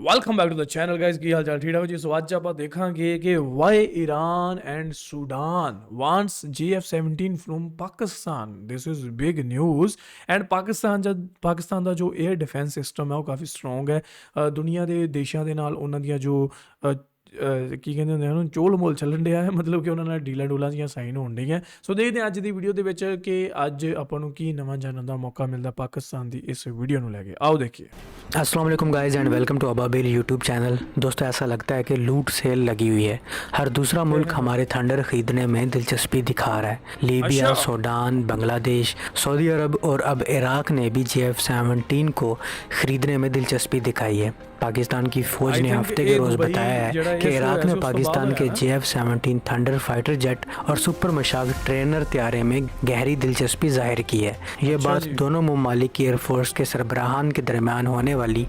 Welcome back to the channel guys. ਕੀ ਹਾਲ ਚਾਲ? ਠੀਕ ਠਾਕ ਜੀ। ਸੋ ਅੱਜ ਆਪਾਂ ਦੇਖਾਂਗੇ ਕਿ why Iran and Sudan wants GF-17 from Pakistan. This is big news. And Pakistan ਦਾ ਜੋ 에ਅਰ ਡਿਫੈਂਸ ਸਿਸਟਮ ਹੈ ਉਹ ਕਾਫੀ ਸਟਰੋਂਗ ਹੈ। ਦੁਨੀਆ ਦੇ ਦੇਸ਼ਾਂ ਦੇ ਨਾਲ ਉਹਨਾਂ ਦੀਆਂ ਜੋ ਕੀ ਕਹਿੰਦੇ ਹੁੰਦੇ ਹਨ ਚੋਲ ਮੋਲ ਚੱਲਣ ਡਿਆ ਹੈ, ਮਤਲਬ ਕਿ ਉਹਨਾਂ ਨਾਲ ਡੀਲਾਂ ਡੂਲਾਂ ਦੀਆਂ ਸਾਈਨ ਹੋਣ ਡਈਆਂ। ਸੋ ਦੇਖਦੇ ਹਾਂ ਅੱਜ ਦੀ ਵੀਡੀਓ ਦੇ ਵਿੱਚ ਕਿ ਅੱਜ ਆਪਾਂ ਨੂੰ ਕੀ ਨਵਾਂ ਜਾਣਨ ਦਾ ਮੌਕਾ ਮਿਲਦਾ ਪਾਕਿस्तान ਦੀ ਇਸ वीडियो ਨੂੰ ਲੈ ਕੇ। आओ देखिए। अस्सलाम वालेकुम guys and welcome to Ababeel YouTube channel. दोस्तों, ऐसा लगता है कि लूट सेल लगी हुई है। हर दूसरा मुल्क हमारे थंडर ख़रीदने में दिलचस्पी दिखा रहा है। लीबिया, सूडान, बांग्लादेश, सऊदी अरब और अब इराक ने भी GF-17 को ख़रीदने में दिलचस्पी दिखाई है। पाकिस्तान की फ़ौज ने हफ्ते के रोज़ बताया है कि इराक ने पाकिस्तान के GF-17 थंडर फाइटर जेट और सुपर मशाक ट्रेनर तैयारे में गहरी दिलचस्पी जाहिर की है। ये बात दोनों ममालिक की एयरफोर्स के सरबराहान के दरमियान होने वाली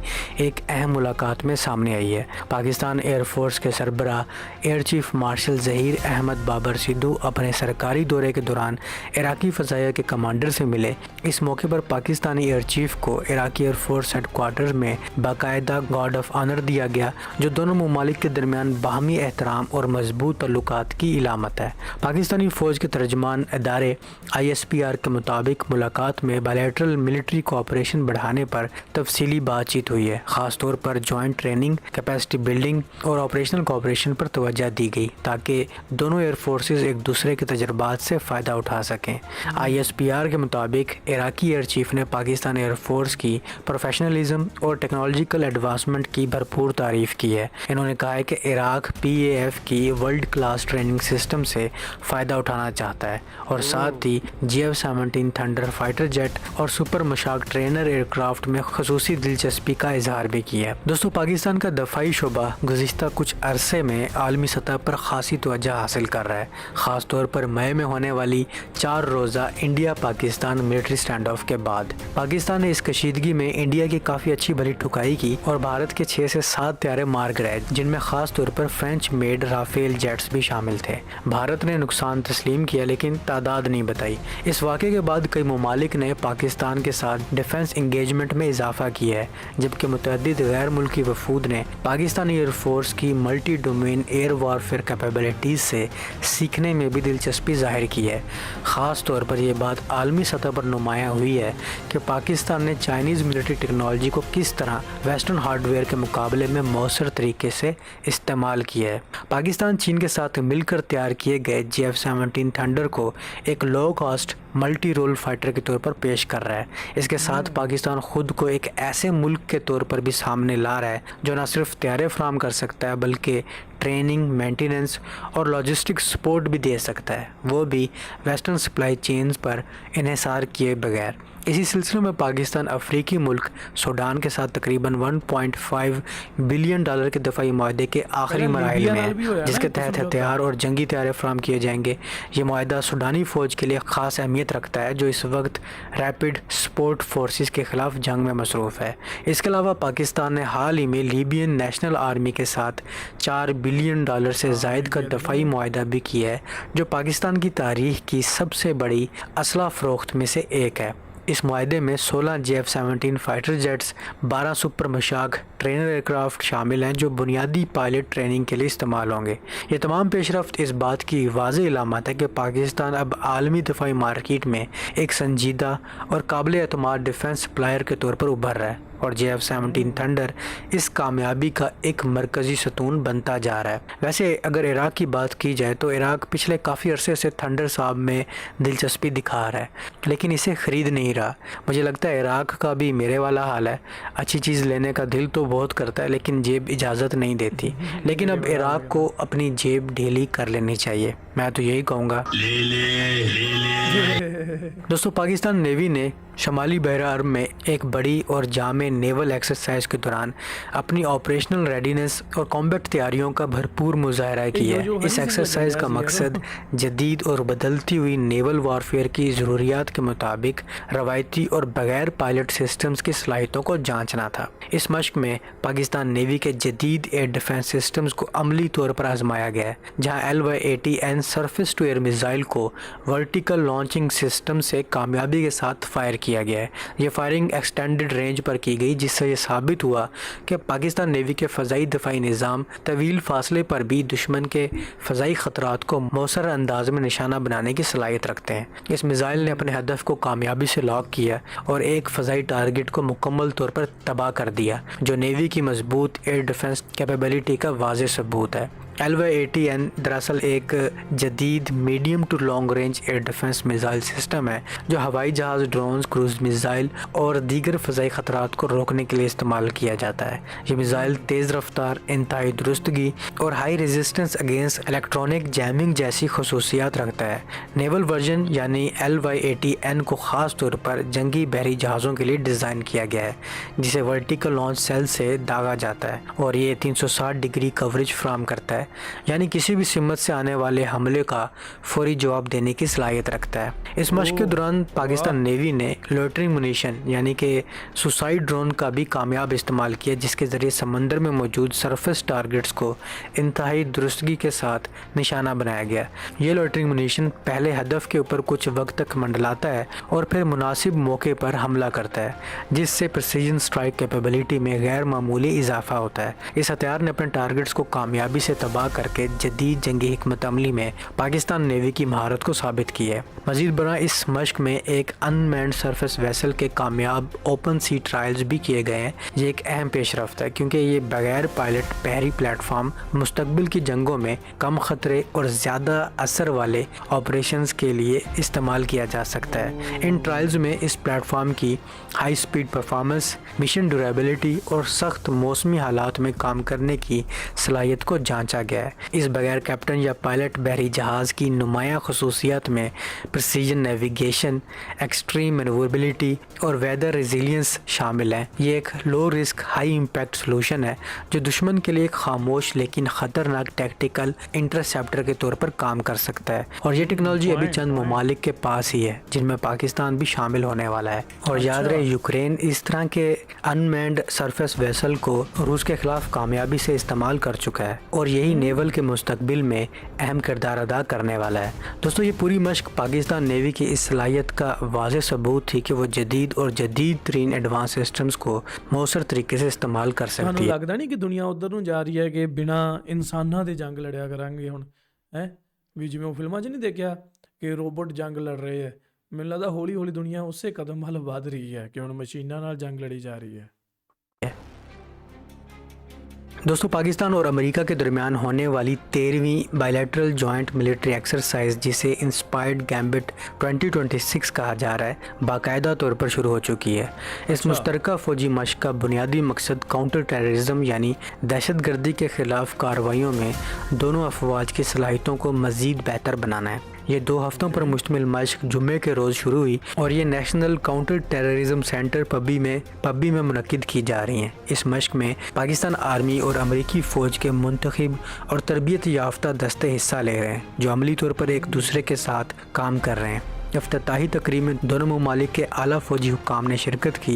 एक अहम मुलाकात में सामने आई है। पाकिस्तान एयरफोर्स के सरबराह air chief marshal Zaheer Ahmed Babar Sidhu अपने सरकारी दौरे के दौरान इराकी फ़ज़ाइया के कमांडर से मिले। इस मौके पर पाकिस्तानी एयर चीफ को इराकी एयरफोर्स हेडक्वार्टर में बाकायदा गार्ड ऑफ ऑनर दिया गया, जो दोनों ममालिक के दरमियान बाहमी एहतराम और मजबूत तल्लुकात की इलामत है। पाकिस्तानी फ़ौज के तर्जमान इदारे ISPR के मुताबिक मुलाकात में बायलैटरल मिलिट्री कोऑपरेशन बढ़ाने पर तफसीली बातचीत हुई है। ख़ास तौर पर जॉइंट ट्रेनिंग, कैपेसिटी बिल्डिंग और ऑपरेशनल कोऑपरेशन पर तवज्जो दी गई ताकि दोनों एयर फोर्सेस एक दूसरे के तजर्बात से फ़ायदा उठा सकें। ISPR के मुताबिक इराकी एयर चीफ ने पाकिस्तान एयर फोर्स की प्रोफेशनलिज्म और टेक्नोलॉजिकल एडवांसमेंट की भरपूर तारीफ़ की है। इन्होंने कहा है कि इराक PAF की वर्ल्ड क्लास ट्रेनिंग सिस्टम से फ़ायदा उठाना चाहता है और साथ ही GF-17 थंडर फाइटर जेट और सुपर मशाक ट्रेनर एयरक्राफ्ट में खसूसी दिलचस्पी का इजहार भी किया है। दोस्तों, पाकिस्तान का दफाई शोबा गुज़िश्ता कुछ अरसे में आलमी सतह पर खासी तवज्जो हासिल कर रहा है। ख़ास तौर पर मई में होने वाली 4 रोज़ा India Pakistan military stand of के बाद पाकिस्तान ने इस कशीदगी में इंडिया की काफ़ी अच्छी भली ठुकाई की और भारत के 6 से 7 तैयारे मार गिराए, जिनमें ख़ास तौर पर फ्रेंच मेड राफेल जेट्स भी शामिल थे। भारत ने नुकसान तस्लीम किया लेकिन तादाद नहीं बताई। इस वाक़े के बाद कई ममालिक ने पाकिस्तान के साथ डिफेंस इंगेजमेंट में इजाफा किया है, जबकि मुतअद्दिद गैर मुल्की वफूद ने पाकिस्तानी एयरफोर्स की multi domain air warfare capabilities से सीखने में भी दिलचस्पी जाहिर की है। ख़ास तौर पर यह बात आलमी सतह पर नुमायाँ हुई है कि पाकिस्तान ने चाइनीज़ मिलिट्री टेक्नोलॉजी को किस तरह वेस्टर्न हार्डवेयर के मुकाबले में मौसर तरीके से इस्तेमाल किया है। पाकिस्तान चीन के साथ मिलकर तैयार किए गए GF-17 थंडर को एक low cost multirole fighter के तौर पर पेश कर रहा है। इसके साथ पाकिस्तान खुद को एक ऐसे मुल्क के तौर पर भी सामने ला रहा है जो न सिर्फ तैयारे फराम कर सकता है बल्कि ट्रेनिंग, मेंटेनेंस और लॉजिस्टिक सपोर्ट भी दे सकता है, वो भी वेस्टर्न सप्लाई चेन्स पर इन्हिसार किए बगैर। इसी सिलसिले में पाकिस्तान अफ्रीकी मुल्क सूडान के साथ तकरीबन $1.5 बिलियन के दफाई मुआहदे के आखिरी मराहिल में है, जिसके तहत हथियार और जंगी तैयारे फराम किए जाएंगे। ये मुआहदा सूडानी फ़ौज के लिए ख़ास अहमियत रखता है, जो इस वक्त रैपिड सपोर्ट फोर्सेस के ख़िलाफ़ जंग में मसरूफ़ है। इसके अलावा पाकिस्तान ने हाल ही में लीबियन नेशनल आर्मी के साथ $4 बिलियन से ज़ायद का दफाई मुआहदा भी किया है, जो पाकिस्तान की तारीख़ की सबसे बड़ी असला फ़रोख्त में से एक है। इस मुआहदे में 16 GF-17 fighter jets, 12 super Mashak trainer aircraft शामिल हैं, जो बुनियादी पायलट ट्रेनिंग के लिए इस्तेमाल होंगे। ये तमाम पेशरफ्त इस बात की वाज़ेह इलामत है कि पाकिस्तान अब आलमी दफाई मार्केट में एक संजीदा और काबिल एतमाद डिफेंस सप्लायर के तौर पर उभर रहा है और GF-17 थंडर इस कामयाबी का एक मरकज़ी सतून बनता जा रहा है। वैसे अगर इराक की बात की जाए तो इराक पिछले काफ़ी अरसे से थंडर साहब में दिलचस्पी दिखा रहा है, लेकिन इसे ख़रीद नहीं रहा। मुझे लगता है इराक का भी मेरे वाला हाल है। अच्छी चीज़ लेने का दिल तो बहुत करता है लेकिन जेब इजाज़त नहीं देती। लेकिन अब इराक को अपनी जेब ढीली कर लेनी चाहिए, मैं तो यही कहूँगा। दोस्तों, पाकिस्तान नेवी ने शमाली बहरा अरब में एक बड़ी और जामे नेवल एक्सरसाइज के दौरान अपनी ऑपरेशनल रेडीनेस और कॉम्बैट तैयारियों का भरपूर मुजाहरा किया है। इस एक्सरसाइज का मकसद जदीद और बदलती हुई नेवल वारफेयर की ज़रूरियात के मुताबिक रवायती और बगैर पायलट सिस्टम्स की सलाहियतों को जांचना था। इस मशक में पाकिस्तान नेवी के जदीद एयर डिफेंस सिस्टम्स को अमली तौर पर आजमाया गया है, जहाँ LY-80N surface to air missile को वर्टिकल लॉन्चिंग सिस्टम से कामयाबी के साथ फायर किया गया है। ये फायरिंग एक्सटेंडेड रेंज पर की गई, जिससे ये साबित हुआ कि पाकिस्तान नेवी के फ़ज़ाई दफ़ाई निज़ाम तवील फासले पर भी दुश्मन के फ़ज़ाई ख़तरात को मौसर अंदाज में निशाना बनाने की सलाहियत रखते हैं। इस मिसाइल ने अपने हदफ को कामयाबी से लॉक किया और एक फ़ज़ाई टारगेट को मुकम्मल तौर पर तबाह कर दिया, जो नेवी की मजबूत एयर डिफेंस कैपेबिलिटी का वाज़ेह सबूत है। LY-80N दरअसल एक जदीद medium to long range air defence missile system है जो हवाई जहाज़, ड्रोन्स, क्रूज मिसाइल और दीगर फ़ज़ाई ख़तरात को रोकने के लिए इस्तेमाल किया जाता है। ये मिसाइल तेज़ रफ्तार, इंतहाई दुरुस्तगी और high resistance against electronic jamming जैसी खसूसियात रखता है। नेवल वर्जन यानी LY-80N को ख़ास तौर पर जंगी बहरी जहाज़ों के लिए डिज़ाइन किया गया है, जिसे वर्टिकल लॉन्च सेल से दागा जाता है और ये 360 डिग्री कवरेज फ्राहम करता है, यानी किसी भी सिमत से आने वाले हमले का फौरी जवाब देने की सलाहियत रखता है। इस मशक के दौरान पाकिस्तान नेवी ने लोटरिंग मुनीशन यानी कि सुसाइड ड्रोन का भी कामयाब इस्तेमाल किया, जिसके ज़रिए समंदर में मौजूद सरफेस टारगेट्स को इंतहाई दुरुस्तगी के साथ निशाना बनाया गया। ये लोटरिंग मुनीशन पहले हदफ के ऊपर कुछ वक्त तक मंडलाता है और फिर मुनासिब मौके पर हमला करता है, जिससे प्रिसीजन स्ट्राइक कैपेबिलिटी में गैर मामूली इजाफा होता है। इस हथियार ने अपने टारगेट्स को कामयाबी से तबाह करके जदीद जंगी हिकमत अमली में पाकिस्तान नेवी की महारत को साबित की है। मजीद बरा इस मशक में एक अनमैन्ड सरफेस वेसल के कामयाब ओपन सी ट्रायल्स भी किए गए हैं। ये एक अहम पेशरफ्त है क्योंकि ये बगैर पायलट बहरी प्लेटफॉर्म मुस्तकबिल की जंगों में कम खतरे और ज़्यादा असर वाले ऑपरेशंस के लिए इस्तेमाल किया जा सकता है। इन ट्रायल्स में इस प्लेटफॉर्म की high speed performance, mission durability और सख्त मौसमी हालात में काम करने की सलाहियत को जांचा गया है। इस बगैर कैप्टन या पायलट बहरी जहाज़ की नुमाया खसूसियात में प्रिसीजन नेविगेशन, एक्सट्रीम मैनूवरेबिलिटी और वेदर रेजिलियंस शामिल हैं। ये एक low risk high impact solution है जो दुश्मन के लिए एक खामोश लेकिन ख़तरनाक टैक्टिकल इंटरसेप्टर के तौर पर काम कर सकता है, और ये टेक्नोलॉजी अभी चंद ममालिक के पास ही है, जिनमें पाकिस्तान भी शामिल होने वाला है। और याद रहे, यूक्रेन इस तरह के अनमैन्ड सरफेस वेसल को रूस के खिलाफ कामयाबी से इस्तेमाल कर चुका है और यही नेवल के मुस्तकबिल में अहम किरदार अदा करने वाला है। दोस्तों, ये पूरी मशक पाकिस्तान नेवी की इस सलाहियत का वाज़ेह सबूत थी कि वो जदीद और जदीद तरीन एडवांस सिस्टम्स को मौसर तरीके से इस्तेमाल कर सकती है। लगता नहीं कि दुनिया उधर ਨੂੰ ਜਾ ਰਹੀ ਹੈ ਕਿ ਬਿਨਾ ਇਨਸਾਨਾਂ ਦੇ ਜੰਗ ਲੜਿਆ ਕਰਾਂਗੇ ਹੁਣ, ਹੈ ਵੀ ਜਿਵੇਂ ਉਹ ਫਿਲਮਾਂ 'ਚ ਨਹੀਂ ਦੇਖਿਆ ਕਿ ਰੋਬੋਟ ਜੰਗ ਲੜ ਰਹੇ ਹੈ। ਮੈਨੂੰ ਲੱਗਦਾ ਹੌਲੀ ਹੌਲੀ ਦੁਨੀਆ ਉਸੇ ਕਦਮ ਵੱਲ ਵੱਧ ਰਹੀ ਹੈ ਕਿ ਹੁਣ ਮਸ਼ੀਨਾਂ ਨਾਲ ਜੰਗ ਲੜੀ ਜਾ ਰਹੀ ਹੈ। दोस्तों, पाकिस्तान और अमेरिका के दरमियान होने वाली 13वीं बायलैटरल जॉइंट मिलिट्री एक्सरसाइज, जिसे इंस्पायर्ड गैम्बिट 2026 कहा जा रहा है, बाकायदा तौर पर शुरू हो चुकी है। इस मुश्तरका फ़ौजी मशक का बुनियादी मकसद काउंटर टेररिज्म यानी दहशतगर्दी के ख़िलाफ़ कार्रवाइयों में दोनों अफवाज की सलाहियतों को मज़ीद बेहतर बनाना है। ये 2 हफ्तों पर मुश्तमिल मशक जुम्मे के रोज़ शुरू हुई और ये नेशनल काउंटर टेररिज्म सेंटर पब्बी में मुनक्किद की जा रही हैं। इस मशक में पाकिस्तान आर्मी और अमरीकी फ़ौज के मुंतखब और तरबियत याफ्ता दस्ते हिस्सा ले रहे हैं, जो अमली तौर पर एक दूसरे के साथ काम कर रहे हैं। इफ्तिताही तकरीब में दोनों ममालिक के आला फ़ौजी हुक्काम ने शिरकत की।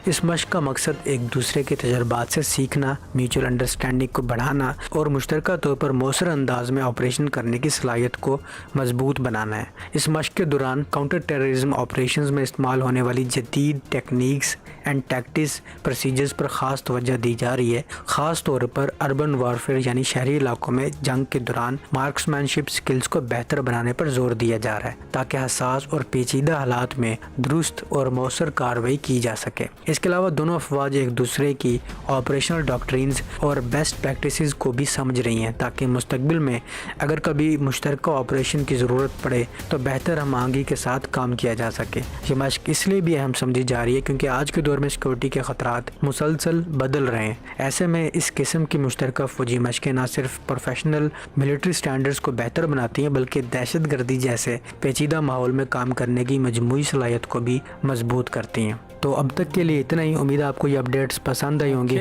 इस मशक का मकसद एक दूसरे के तजर्बात से सीखना, म्यूचुअल अंडरस्टैंडिंग को बढ़ाना और मुश्तरका तौर पर मौसर अंदाज में ऑपरेशन करने की सलाहियत को मजबूत बनाना है। इस मशक के दौरान काउंटर टेररिज्म ऑपरेशंस में इस्तेमाल होने वाली जदीद टेक्निक्स एंड टैक्टिक्स प्रोसीजर्स पर ख़ास तवज्जो दी जा रही है। ख़ास तौर पर अर्बन वारफेयर यानी शहरी इलाकों में जंग के दौरान मार्क्समैनशिप स्किल्स को बेहतर बनाने पर जोर दिया जा रहा है, ताकि हसास और पेचीदा हालात में दुरुस्त और मौसर कार्रवाई की जा सके। इसके अलावा दोनों अफवाज एक दूसरे की ऑपरेशनल डॉक्ट्रिन्स और बेस्ट प्रैक्टिसेस को भी समझ रही हैं, ताकि मुस्तकबिल में अगर कभी मुश्तरका ऑपरेशन की ज़रूरत पड़े तो बेहतर हम आहंगी के साथ काम किया जा सके। ये मशक इसलिए भी अहम समझी जा रही है क्योंकि आज के दौर में सिक्योरिटी के ख़तरात मुसलसल बदल रहे हैं। ऐसे में इस किस्म की मुश्तरका फ़ौजी मशकें न सिर्फ प्रोफेशनल मिलिट्री स्टैंडर्ड्स को बेहतर बनाती हैं, बल्कि दहशतगर्दी जैसे पेचीदा माहौल में काम करने की मजमूई सलाहियत को भी मजबूत करती हैं। तो अब तक के लिए इतना ही। उम्मीद है आपको ये अपडेट्स पसंद आई होंगी।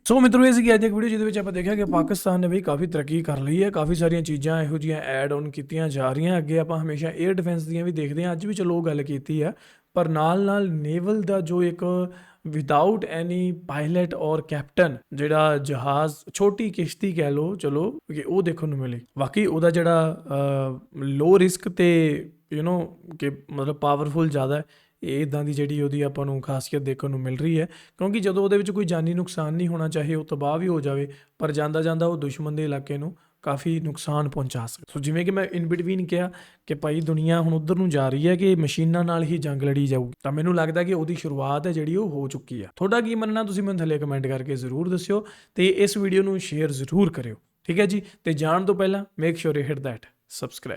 ਸੋ ਮਿੱਤਰੋ, ਇਹ ਸੀ ਅੱਜ ਦੀ ਵੀਡੀਓ ਜਿਹਦੇ ਵਿੱਚ ਆਪਾਂ ਦੇਖਿਆ ਕਿ ਪਾਕਿਸਤਾਨ ਨੇ ਵੀ ਕਾਫੀ ਤਰੱਕੀ ਕਰ ਲਈ ਹੈ। ਕਾਫੀ ਸਾਰੀਆਂ ਚੀਜ਼ਾਂ ਇਹੋ ਜਿਹੀਆਂ ਐਡ ਆਨ ਕੀਤੀਆਂ ਜਾ ਰਹੀਆਂ। ਅੱਗੇ ਆਪਾਂ ਹਮੇਸ਼ਾ 에ਅਰ ਡਿਫੈਂਸ ਦੀਆਂ ਵੀ ਦੇਖਦੇ ਹਾਂ, ਅੱਜ ਵੀ ਚਲੋ ਉਹ ਗੱਲ ਕੀਤੀ ਆ, ਪਰ ਨਾਲ ਨੇਵਲ ਦਾ ਜੋ ਇੱਕ ਵਿਦਾਊਟ ਐਨੀ ਪਾਇਲਟ ਔਰ ਕੈਪਟਨ ਜਿਹੜਾ ਜਹਾਜ਼, ਛੋਟੀ ਕਿਸ਼ਤੀ ਕਹਿ ਲਓ ਚਲੋ, ਕਿ ਉਹ ਦੇਖਣ ਨੂੰ ਮਿਲੀ। ਬਾਕੀ ਉਹਦਾ ਜਿਹੜਾ ਲੋ ਰਿਸਕ ਤੇ ਕਿ ਮਤਲਬ ਪਾਵਰਫੁਲ ਜ਼ਿਆਦਾ ਹੈ, ਇਹ ਇਦਾਂ ਦੀ ਜਿਹੜੀ ਉਹਦੀ ਆਪਾਂ ਨੂੰ ਖਾਸੀਅਤ ਦੇਖਣ ਨੂੰ ਮਿਲ ਰਹੀ ਹੈ, ਕਿਉਂਕਿ ਜਦੋਂ ਉਹਦੇ ਵਿੱਚ ਕੋਈ ਜਾਨੀ ਨੁਕਸਾਨ ਨਹੀਂ ਹੋਣਾ, ਚਾਹੇ ਉਹ ਤਬਾਹ ਵੀ ਹੋ ਜਾਵੇ, ਪਰ ਜਾਂਦਾ ਜਾਂਦਾ ਉਹ ਦੁਸ਼ਮਣ ਦੇ ਇਲਾਕੇ ਨੂੰ ਕਾਫੀ ਨੁਕਸਾਨ ਪਹੁੰਚਾ ਸਕਦਾ। ਸੋ ਜਿਵੇਂ ਕਿ ਮੈਂ ਇਨ ਬਿਟਵੀਨ ਕਿਹਾ ਕਿ ਭਾਈ ਦੁਨੀਆ ਹੁਣ ਉੱਧਰ ਨੂੰ ਜਾ ਰਹੀ ਹੈ ਕਿ ਮਸ਼ੀਨਾਂ ਨਾਲ ਹੀ ਜੰਗ ਲੜੀ ਜਾਊਗੀ, ਤਾਂ ਮੈਨੂੰ ਲੱਗਦਾ ਕਿ ਉਹਦੀ ਸ਼ੁਰੂਆਤ ਹੈ ਜਿਹੜੀ ਉਹ ਹੋ ਚੁੱਕੀ ਆ। ਤੁਹਾਡਾ ਕੀ ਮੰਨਣਾ, ਤੁਸੀਂ ਮੈਨੂੰ ਥੱਲੇ ਕਮੈਂਟ ਕਰਕੇ ਜ਼ਰੂਰ ਦੱਸਿਓ ਤੇ ਇਸ ਵੀਡੀਓ ਨੂੰ ਸ਼ੇਅਰ ਜ਼ਰੂਰ ਕਰਿਓ, ਠੀਕ ਹੈ ਜੀ। ਤੇ ਜਾਣ ਤੋਂ ਪਹਿਲਾਂ make sure you hit that subscribe.